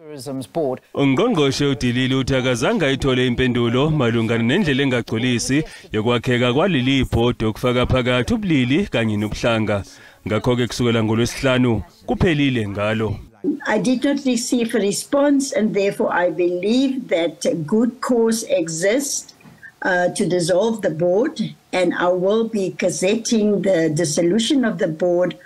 Tourism's board. Ungqongqoshe uDilile uthakazanga ithole impendulo malungana nendlela engagcolisi yokwakheka kwaleli bhodi okufaka phakathi ubulili kanye nobuhlanga. Ngakho ke kusukela ngoLwesihlanu kuphelile ngalo. I did not receive a response, and therefore I believe that a good cause exists to dissolve the board, and I will be gazetting the dissolution of the board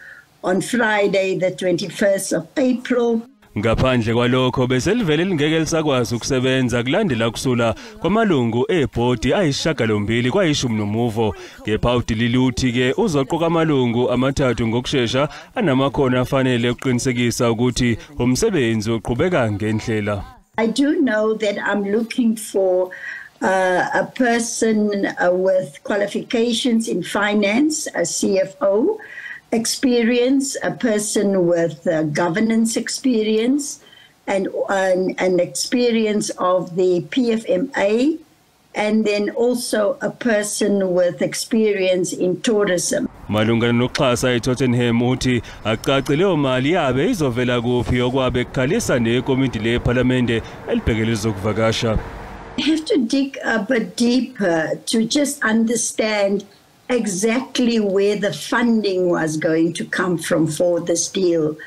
on Friday, the 21st of April. Ngaphandle kwalokho beselivele lingeke lisakwazi ukusebenza kulandela kusula kwamalungu ebhodi ayishagalombili kwa-10 kepha uDilile uthi ke uzoqoka amalungu amathathu ngokushesha anamakhono afanele ukuqinisekisa ukuthi umsebenzi uqhubeka ngendlela. I do know that I'm looking for a person with qualifications in finance, a CFO experience, a person with governance experience, and an experience of the PFMA, and then also a person with experience in tourism. Malungana nokuxhasa eTottenham uthi acace leyo mali yabe izovela kuphi okwabe kukhalisa nekomiti leParliament elibhekele zokuvakasha. I have to dig a bit deeper to just understand exactly where the funding was going to come from for this deal,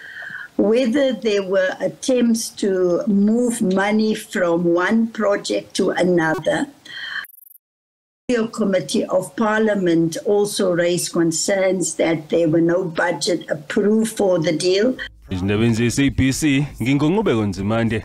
whether there were attempts to move money from one project to another. The Committee of Parliament also raised concerns that there were no budget approved for the deal. Izindaba SABC ngingongqubeko Nzimande.